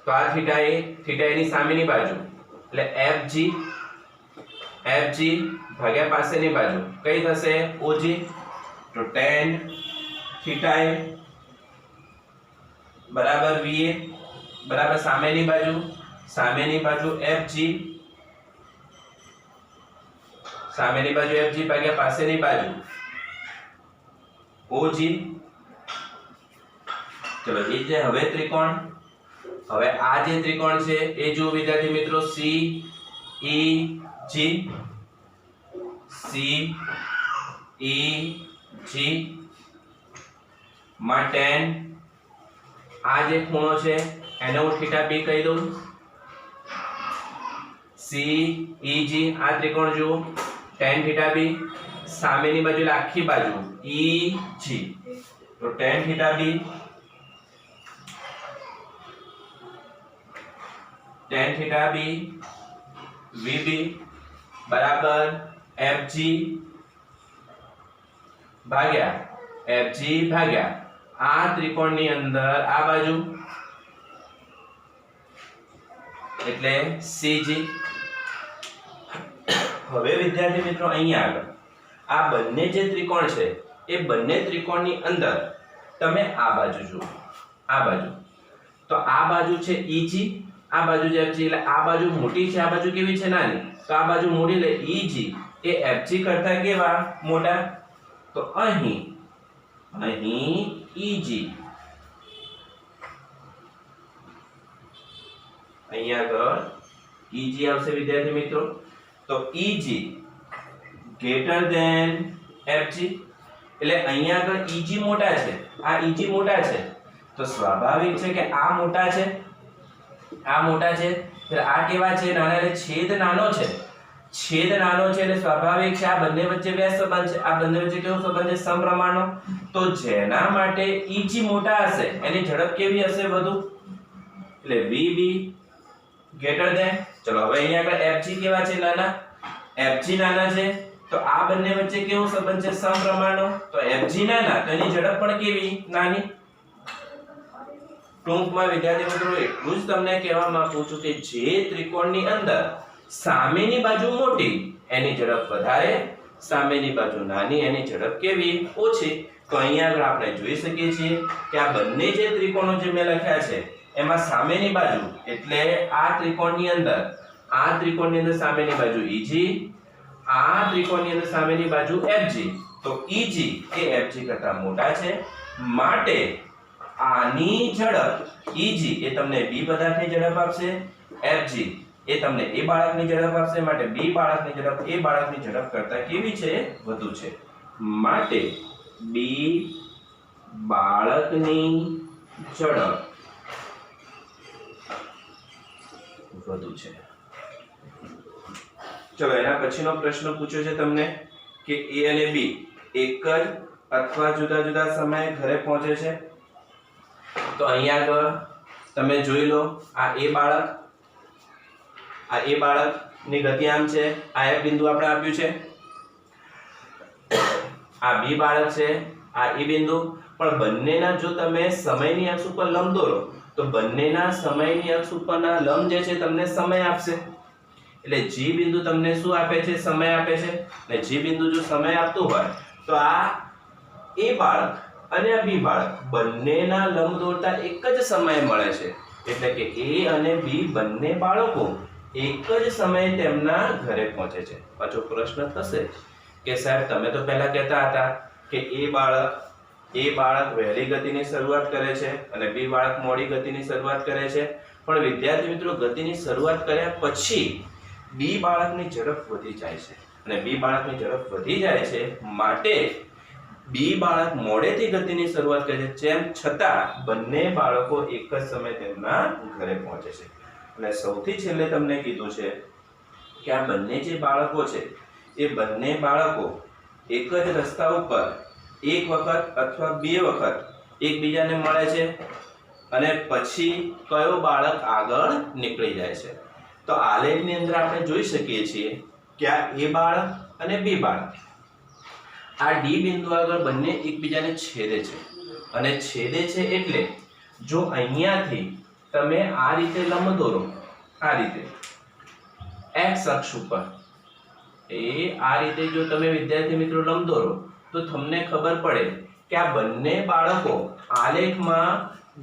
તો આ θ ની સામેની બાજુ એટલે FG ભાગ્યા પાસેની બાજુ કઈ થશે? OG. તો tan θ a બરાબર VA બરાબર સામેની બાજુ FG સામેની બાજુ FG ભાગ્યા પાસેની બાજુ OG. ચલો એ જે હવે ત્રિકોણ, હવે આ જે ત્રિકોણ છે એ જો વિદ્યાર્થી મિત્રો CEG, CEG માં tan, આ જે ખૂણો છે એને હું θB કહી દઉં. CEG આ ત્રિકોણ જુઓ tan θB, સામેની બાજુ એટલે આખી બાજુ EG, તો tan θB, tan θB VB બરાબર FG ભાગ્યા આ ત્રિકોણની અંદર આ બાજુ એટલે CG. હવે વિદ્યાર્થી મિત્રો અહીંયા આગળ આ બંને જે ત્રિકોણ છે એ બંને ત્રિકોણની અંદર તમે આ બાજુ જુઓ, આ બાજુ, તો આ બાજુ છે EG, આ બાજુ જે FG, એટલે આ બાજુ મોટી છે, આ બાજુ કેવી છે નાની, તો આ બાજુ મોટી એટલે EG એ FG કરતા કેવા મોટા, તો અહીં EG, અહીંયા આગળ EG આવશે વિદ્યાર્થી મિત્રો. તો EG greater than FG, એટલે અહીંયા આગળ EG મોટા છે, આ EG મોટા છે, તો સ્વાભાવિક છે કે આ મોટા છે, આ મોટા છે, એટલે આ કેવા છે નાના, એટલે છેદ નાનો છે, છેદ નાનો છે એટલે સ્વાભાવિક છે આ બંને વચ્ચે બે સંબંધ છે, આ બંને વચ્ચે કેવો સંબંધ છે સમપ્રમાણનો. તો જેના માટે EG મોટા હશે એની ઝડપ કેવી હશે વધુ, એટલે VB greater than. ચલો હવે અહીંયા આગળ FG કેવા છે નાના, FG નાના છે, તો આ બંને વચ્ચે કેવો સંબંધ છે સમપ્રમાણનો, તો FG નાના તો એની ઝડપ પણ કેવી નાની. ટૂંકમાં વિદ્યાર્થી મિત્રો એટલું જ તમને કહેવા માંગુ છું કે જે ત્રિકોણની અંદર સામેની બાજુ મોટી એની ઝડપ વધારે, સામેની બાજુ નાની એની ઝડપ કેવી ઓછી. તો અહીંયા આગળ આપણે જોઈ શકીએ છીએ કે આ બંને જે ત્રિકોણો જે મેં લખ્યા છે એમાં સામેની બાજુ એટલે આ ત્રિકોણની અંદર, આ ત્રિકોણની અંદર સામેની બાજુ EG, આ ત્રિકોણની અંદર સામેની બાજુ FG, તો EG એ FG કરતા મોટા છે, માટે આની ઝડપ EG એ તમને B પદાર્થની ઝડપ આપશે, FG એ તમને A બાળકની ઝડપ આપશે, માટે B બાળકની ઝડપ A બાળકની ઝડપ કરતા કેવી છે વધુ છે, માટે B બાળકની ઝડપ વધુ છે. ચલો એના પછીનો પ્રશ્ન પૂછ્યો છે તમને કે A અને B એક જ અથવા જુદા જુદા સમયે ઘરે પહોંચે છે. તો અહીંયા આગળ તમે જોઈ લો, આ A બાળકની ગતિ આમ છે, આ એક બિંદુ આપણે આપ્યું છે, આ B બાળક છે, આ E બિંદુ, પણ બંનેના જો તમે સમયની અક્ષ ઉપર લંબ દોરો તો બંનેના સમયની અક્ષ ઉપરના લંબ જે છે તમને સમય આપશે. એટલે G બિંદુ તમને શું આપે છે, સમય આપે છે, અને G બિંદુ જો સમય આપતું હોય તો આ A બાળક અને આ B બાળક બંનેના લંબ દોરતા એક જ સમયે મળે છે, એટલે કે A અને B બંને બાળકો એક જ સમયે તેમના ઘરે પહોંચે છે. પાછો પ્રશ્ન થશે કે સાહેબ તમે તો પહેલા કહેતા હતા કે A બાળક વહેલી ગતિની શરૂઆત કરે છે અને B બાળક મોડી ગતિની શરૂઆત કરે છે, પણ વિદ્યાર્થી મિત્રો ગતિની શરૂઆત કર્યા પછી B બાળકની ઝડપ વધી જાય છે, અને B બાળકની ઝડપ વધી જાય છે માટે B બાળક મોડેથી ગતિની શરૂઆત કરે છે, તેમ છતાં બંને બાળકો એક જ સમયે તેમના ઘરે પહોંચે છે. અને સૌથી છેલ્લે તમને કીધું છે કે આ બંને જે બાળકો છે એ બંને બાળકો એક જ રસ્તા ઉપર એક વખત અથવા બે વખત એકબીજાને મળે છે અને પછી કયો બાળક આગળ નીકળી જાય છે. તો આલેખની અંદર આપણે જોઈ શકીએ છીએ કે આ A બાળક અને B બાળક આ D બિંદુ આગળ બંને એકબીજાને છેદે છે, અને છેદે છે એટલે જો અહીંયાથી તમે આ રીતે લંબ દોરો, આ રીતે x અક્ષ ઉપર આ રીતે જો તમે વિદ્યાર્થી મિત્રો લંબ દોરો તો તમને ખબર પડે કે આ બંને બાળકો આલેખમાં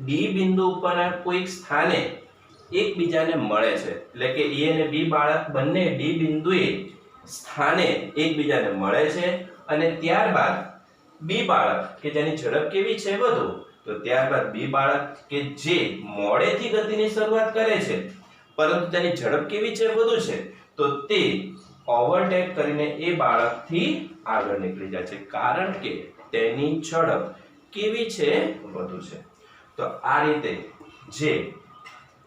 D બિંદુ ઉપરના કોઈક સ્થાને એકબીજાને મળે છે, એટલે કે A અને B બાળક બંને D બિંદુએ સ્થાને એકબીજાને મળે છે અને ત્યારબાદ બી બાળક કે જેની ઝડપ કેવી છે વધુ, તો ત્યારબાદ બી બાળક કે જે મોડેથી ગતિની શરૂઆત કરે છે પરંતુ તેની ઝડપ કેવી છે વધુ છે, તો તે ઓવરટેક કરીને એ બાળકથી આગળ નીકળી જાય છે, કારણ કે તેની ઝડપ કેવી છે વધુ છે. તો આ રીતે જે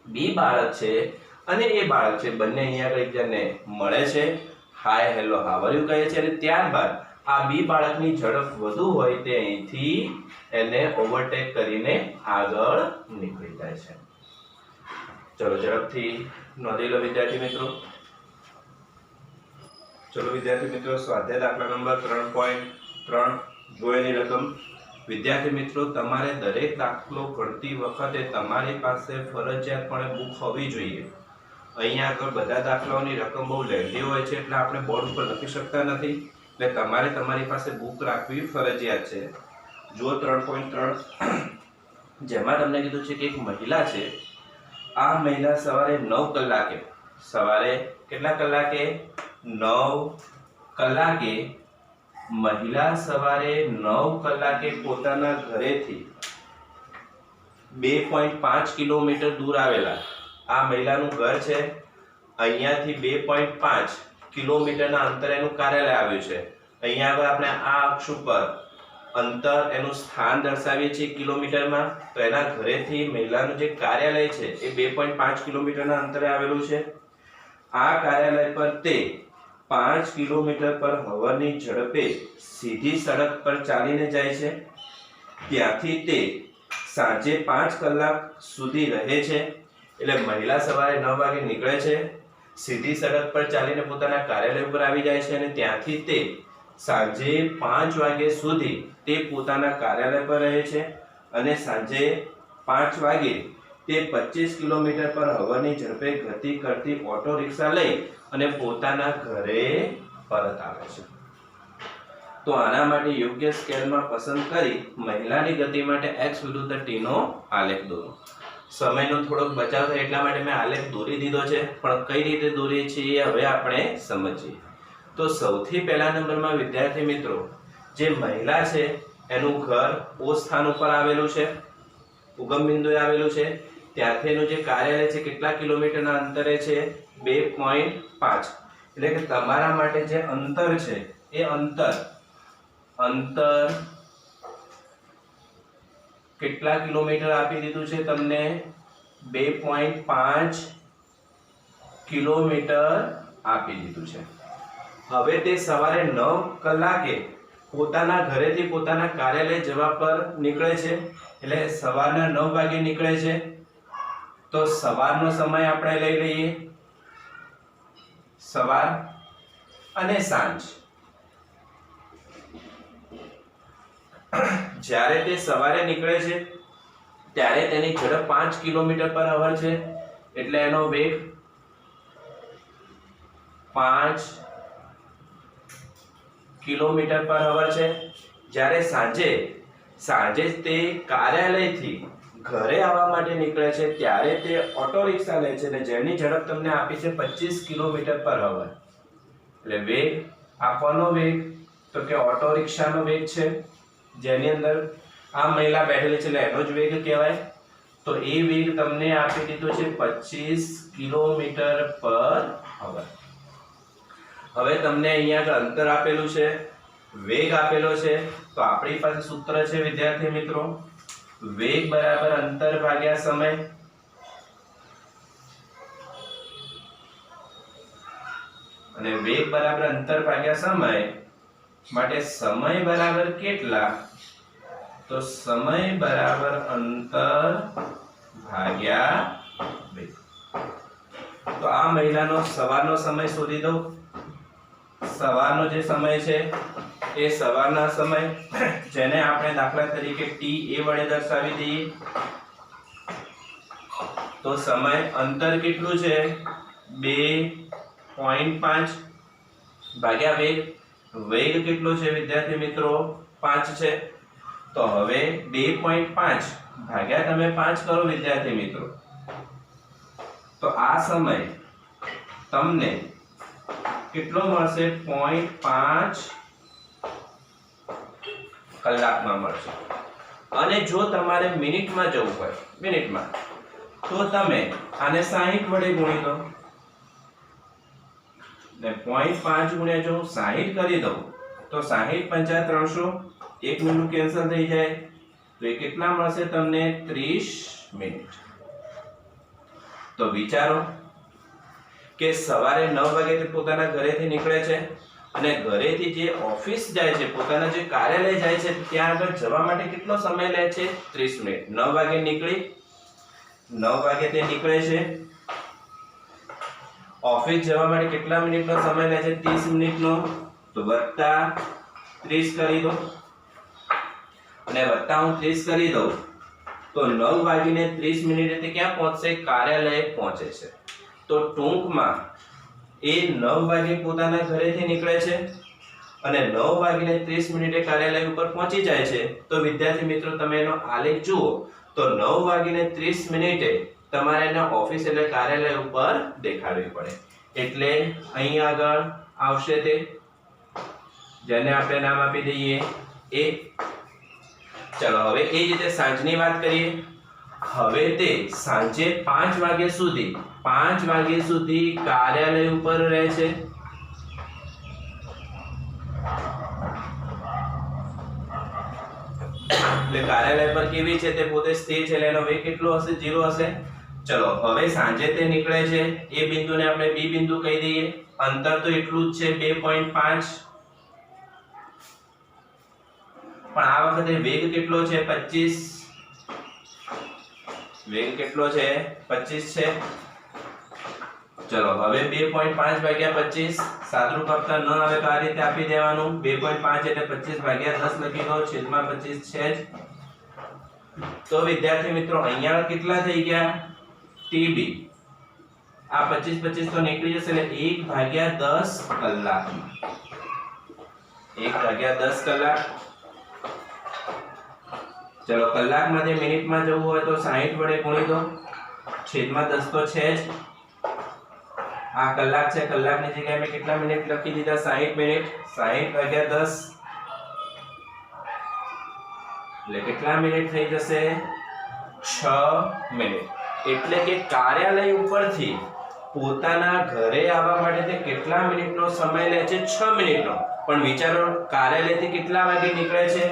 બી બાળક છે અને એ બાળક છે બંને અહીંયા આગળ એકબીજાને મળે છે, hi hello how are you કહે છે અને ત્યારબાદ આ બી બાળકની ઝડપ વધુ હોય તે અહીંથી એને ઓવરટેક કરીને આગળ નીકળી જાય છે. ચલો ઝડપથી નોંધી લો વિદ્યાર્થી મિત્રો. ચલો વિદ્યાર્થી મિત્રો, સ્વાધ્યાય દાખલા નંબર 3.3 જોઈની રકમ. વિદ્યાર્થી મિત્રો, તમારે દરેક દાખલો ગણતી વખતે તમારી પાસે ફરજિયાતપણે બુક હોવી જોઈએ. અહીંયા આગળ બધા દાખલાઓની રકમ બહુ લેન્ધી હોય છે એટલે આપણે બોર્ડ ઉપર લખી શકતા નથી, એટલે તમારે તમારી પાસે બુક રાખવી ફરજિયાત છે. જો 3.3 જેમાં તમને કીધું છે કે એક મહિલા છે, આ મહિલા સવારે 9 કલાકે, સવારે કેટલા કલાકે? 9 કલાકે મહિલા સવારે 9 કલાકે પોતાના ઘરેથી 2.5 કિલોમીટર દૂર આવેલા, આ મહિલાનું ઘર છે, અહીંયાથી 2.5 કિલોમીટરના અંતરે એનું કાર્યાલય આવ્યું છે. અહીંયા આગળ આપણે આ અક્ષ ઉપર અંતર એનું સ્થાન દર્શાવીએ છીએ કિલોમીટરમાં, તો એના ઘરેથી મહિલાનું જે કાર્યાલય છે એ 2.5 કિલોમીટરના અંતરે આવેલું છે. આ કાર્યાલય પર તે 5 કિલોમીટર પર હવાની ઝડપે સીધી સડક પર ચાલીને જાય છે. ત્યાંથી તે સાંજે 5 કલાક સુધી રહે છે. એટલે મહિલા સવારે 9 વાગે નીકળે છે, સીધી સડક પર ચાલીને પોતાના કાર્યાલય ઉપર આવી જાય છે અને ત્યાંથી તે સાંજે 5 વાગ્યા સુધી તે પોતાના કાર્યાલય પર રહે છે અને સાંજે 5 વાગે તે 25 કિલોમીટર પર હવાની ઝડપે ગતિ કરતી ઓટો રિક્ષા લઈ અને પોતાના ઘરે પરત આવે છે. તો આના માટે યોગ્ય સ્કેલમાં પસંદ કરી મહિલાની ગતિ માટે x વિરુદ્ધ t નો આલેખ દોરો. સમયનો થોડોક બચાવ થાય એટલા માટે મેં આલેખ દોરી દીધો છે, પણ કઈ રીતે દોરીએ છીએ હવે આપણે સમજીએ. તો સૌથી પહેલા નંબરમાં વિદ્યાર્થી મિત્રો, જે મહિલા છે એનું ઘર ઓ સ્થાન ઉપર આવેલું છે, ઉગમ બિંદુએ આવેલું છે, ત્યાંથી એનું જે કાર્યાલય છે કેટલા કિલોમીટરના અંતરે છે? 2.5. એટલે કે તમારા માટે જે અંતર છે એ અંતર કેટલા કિલોમીટર આપી દીધું છે તમને? 2.5 કિલોમીટર આપી દીધું છે. હવે તે સવારે 9 કલાકે પોતાના ઘરેથી પોતાના કાર્યાલય જવા પર નીકળે છે, એટલે સવારના 9 વાગે નીકળે છે. તો સવારનો સમય આપણે લઈ લઈએ, સવાર અને સાંજ. જ્યારે તે સવારે નીકળે છે ત્યારે તેની ઝડપ 5 કિલોમીટર પર અવર છે, એટલે એનો વેગ 5 કિલોમીટર પર અવર છે. જ્યારે સાંજે તે કાર્યાલયથી ઘરે આવવા માટે નીકળે છે ત્યારે તે ઓટો રિક્ષા લે છે અને જેની ઝડપ તમને આપી છે 25 કિલોમીટર પર અવર. એટલે વેગ આપવાનો વેગ તો કે ઓટો રિક્ષાનો વેગ છે, જેની અંદર આ મહિલા બેઠેલી છે એટલે એનો જ વેગ કહેવાય. તો એ વેગ તમને આપી દીધો છે 25 કિલોમીટર પર અવર. હવે તમને અહીંયા આગળ અંતર આપેલું છે, વેગ આપેલો છે, તો આપણી પાસે સૂત્ર છે વિદ્યાર્થી મિત્રો, વેગ બરાબર અંતર ભાગ્યા સમય. અને વેગ બરાબર અંતર ભાગ્યા સમય માટે સમય બરાબર કેટલા? તો સમય બરાબર અંતર ભાગ્યા વેગ. તો આ મહિલાનો સવારનો સમય શોધી દો. સવારનો જે સમય છે એ સવારના સમય, જેને આપણે દાખલા તરીકે TA વડે દર્શાવી દઈએ. તો સમય અંતર કેટલું છે? 2.5 ભાગ્યા વેગ. વેગ કેટલો છે વિદ્યાર્થી મિત્રો? 5 છે. તો હવે 2.5 ભાગ્યા તમે 5 કરો વિદ્યાર્થી મિત્રો, તો આ સમય તમને કેટલો મળશે 0.5 કલાકમાં મળશે। અને જો તમારે મિનિટમાં જવું હોય મિનિટમાં તો તમે આને 60 વડે ગુણી દો ને 0.5 ગુણ્યા જો 60 કરી દઉં તો 60 પંચા 300 એક મિનિટ કેન્સલ થઈ જાય તો એ કેટલા મળશે તમને 30 મિનિટ। તો વિચારો કે સવારે 9 વાગે પોતાના ઘરેથી નીકળે છે અને ઘરેથી જે ઓફિસ જાય છે પોતાના જે કાર્યાલય જાય છે ત્યાં આગળ જવા માટે કેટલો સમય લે છે 30 મિનિટ। 9 વાગે નીકળી 9 વાગે તે નીકળે છે ઓફિસ જવા માટે કેટલા મિનિટનો સમય લે છે 30 મિનિટનો તો વત્તા 30 કરી દો અને વત્તા હું 30 કરી દઉં તો 9 વાગીને 30 મિનિટે તે ક્યાં પહોંચશે કાર્યાલય પહોંચે છે। તો ટૂંકમાં એ 9 વાગે પોતાના ઘરેથી નીકળે છે અને 9 વાગીને 30 મિનિટે કાર્યાલય ઉપર પહોંચી જાય છે। તો વિદ્યાર્થી મિત્રો તમે એનો આલેખ જુઓ તો 9 વાગીને 30 મિનિટે તમારે એના ઓફિસ એટલે કાર્યાલય ઉપર દેખાડવી પડે એટલે અહીં આગળ આવશે તે જેને આપણે નામ આપી દઈએ એ। ચલો હવે એ જ રીતે સાંજની વાત કરીએ। હવે તે સાંજે 5 વાગ્યા સુધી કાર્યાલય ઉપર રહે છે એટલે કાર્યાલય પર કેવી છે તે પોતે સ્થિર છે એટલે એનો વેગ કેટલો હશે 0 હશે। ચલો હવે સાંજે તે નીકળે છે એ બિંદુને આપણે બી બિંદુ કહી દઈએ અંતર તો એટલું જ છે 2.5 પણ આ વખતે વેગ કેટલો છે 25 વેગ કેટલો છે 25 છે। ચલો હવે 2.5 ભાગ્યા 25 સાદુરૂપ આપતા ન આવે તો આ રીતે આપી દેવાનું 2.5 એટલે 25 ભાગ્યા 10 લખી દો છેદમાં 25 છે જ। તો વિદ્યાર્થી મિત્રો અહીંયા કેટલા થઈ ગયા TB આ 25 તો નીકળી જશે એટલે 1/10 કલાક 1/10 કલાક। ચલો કલાકમાંથી મિનિટમાં જવું હોય તો 60 વડે ગુણી દો છેદમાં 10 તો છે જ। આ કલાક છે કલાકની જગ્યાએ મેં કેટલા મિનિટ લખી દીધા 60 મિનિટ 60/10 એટલે કેટલા મિનિટ થઈ જશે 6 મિનિટ। એટલે કે કાર્યાલય ઉપરથી પોતાના ઘરે આવવા માટે તે કેટલા મિનિટનો સમય લે છે 6 મિનિટનો। પણ વિચારો કાર્યાલયથી કેટલા વાગે નીકળે છે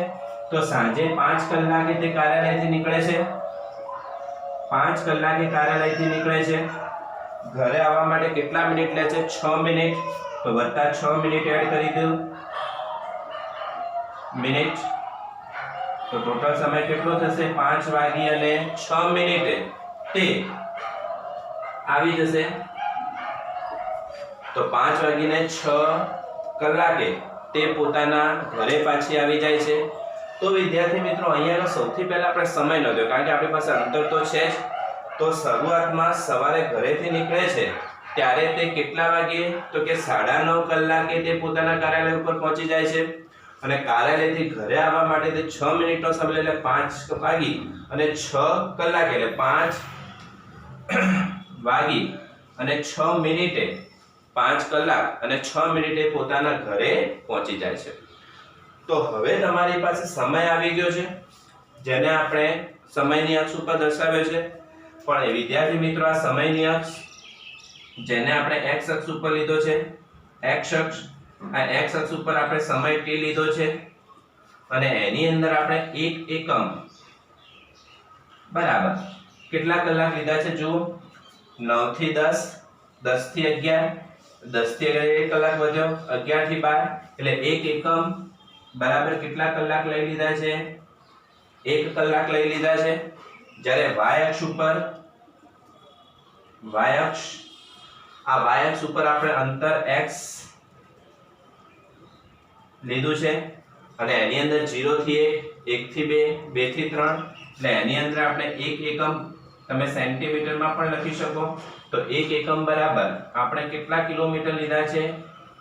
તો સાંજે 5 કલાકે તે કાર્યાલયથી નીકળે છે 5 કલાકે કાર્યાલયથી નીકળે છે ઘરે આવવા માટે કેટલા મિનિટ લે છે 6 મિનિટ તો વત્તા 6 મિનિટ એડ કરી દો મિનિટ તો ટોટલ સમય કેટલો થશે 5 વાગી અને 6 મિનિટે તે આવી જશે તો 5 વાગીને 6 કલાકે તે પોતાના ઘરે પાછી આવી જાય છે। તો વિદ્યાર્થી મિત્રો અહીંયા સૌથી પહેલા આપણે સમય નોંધ્યો કારણ કે આપણી પાસે અંતર તો છે જ। તો શરૂઆતમાં સવારે ઘરેથી નીકળે છે ત્યારે તે કેટલા વાગે તો કે 9:30 કલાકે તે પોતાના કાર્યાલય ઉપર પહોંચી જાય છે અને કાર્યાલયથી ઘરે આવવા માટે તે 6 મિનિટનો સમય એટલે 5 વાગી અને 6 કલાકે એટલે 5 વાગી અને 6 મિનિટે 5 કલાક અને 6 મિનિટે પોતાના ઘરે પહોંચી જાય છે। તો હવે તમારી પાસે સમય આવી ગયો છે જેને આપણે સમયની અક્ષ ઉપર દર્શાવ્યો છે પણ વિદ્યાર્થી મિત્રો આ સમયની અક્ષ જેને આપણે x અક્ષ ઉપર લીધો છે x અક્ષ આ x અક્ષ ઉપર આપણે સમય t લીધો છે અને એની અંદર આપણે 1 એકમ બરાબર કેટલા કલાક લીધા છે જુઓ 9 થી 10 10 થી 11 10 થી 11 1 કલાક વધ્યો 11 થી 12 એટલે 1 એકમ બરાબર કેટલા કલાક લઈ લીધા છે 1 કલાક લઈ લીધા છે। જ્યારે y અક્ષ ઉપર y અક્ષ ઉપર આપણે અંતર x લીધું છે અને એની અંદર 0 થી 1 1 થી 2 2 થી 3 એટલે એની અંદર આપણે 1 એકમ તમે સેન્ટીમીટરમાં પણ લખી શકો તો 1 એકમ બરાબર આપણે કેટલા કિલોમીટર લીધા છે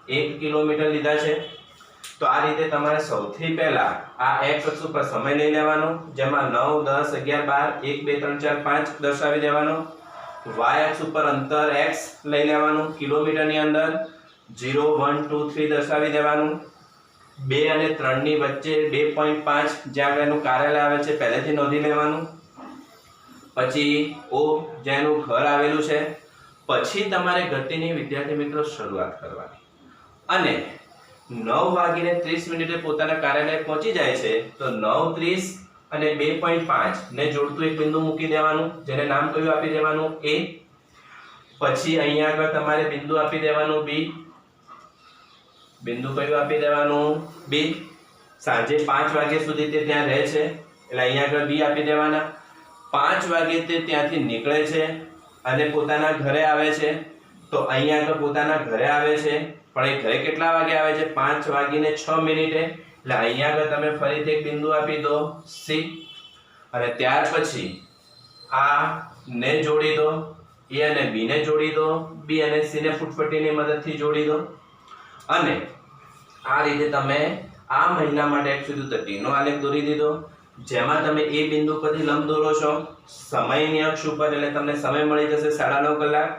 1 કિલોમીટર લીધા છે। તો આ રીતે તમારે સૌથી પહેલા આ x અક્ષ ઉપર સમય લઈ લેવાનો જેમાં 9 10 11 12 1 2 3 4 5 દર્શાવી દેવાનો y અક્ષ ઉપર અંતર x લઈ લેવાનું કિલોમીટરની અંદર 0 1 2 3 દર્શાવી દેવાનું 2 અને 3 ની વચ્ચે 2.5 જ્યાં એનું કાર્યાલય આવે છે પહેલેથી નોંધી લેવાનું પછી O જ્યાં એનું ઘર આવેલું છે પછી તમારે ગતિની વિદ્યાર્થી મિત્રો શરૂઆત કરવાની અને 9:30 પોતાના કાર્યાલય પહોંચી જાય છે તો 9:30 અને 2.5 ને જોડતું એક બિંદુ મૂકી દેવાનું જેને નામ કયું આપી દેવાનું A પછી અહીંયા આગળ તમારે બિંદુ આપી દેવાનું B બિંદુ કયું આપી દેવાનું B સાંજે 5 વાગ્યા સુધી તે ત્યાં રહે છે એટલે અહીંયા આગળ B આપી દેવાના 5 વાગે તે ત્યાંથી નીકળે છે અને પોતાના ઘરે આવે છે તો અહીંયા આગળ પોતાના ઘરે આવે છે પણ એ ઘરે કેટલા વાગે આવે છે 5:06 એટલે અહીંયા આગળ તમે ફરીથી એક બિંદુ આપી દો C અને ત્યાર પછી આ ને જોડી દો A અને B ને જોડી દો B અને C ને ફૂટપટ્ટીની મદદથી જોડી દો અને આ રીતે તમે આ મહિના માટે એક સુધી તટીનો આલેખ દોરી દીધો જેમાં તમે એ બિંદુ પરથી લંબ દોરો છો સમયની અક્ષ ઉપર એટલે તમને સમય મળી જશે 9.5 કલાક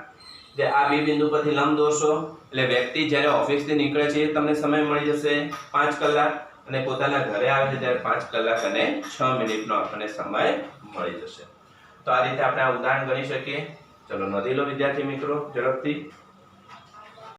જે આ બે બિંદુ પરથી લંબ દોરશો એટલે વ્યક્તિ જ્યારે ઓફિસથી નીકળે છે તમને સમય મળી જશે 5 કલાક અને પોતાના ઘરે આવે છે ત્યારે 5 કલાક અને 6 મિનિટનો આપણને સમય મળી જશે તો આ રીતે આપણે આ ઉદાહરણ ગણી શકીએ ચલો નોંધી લો વિદ્યાર્થી મિત્રો ઝડપથી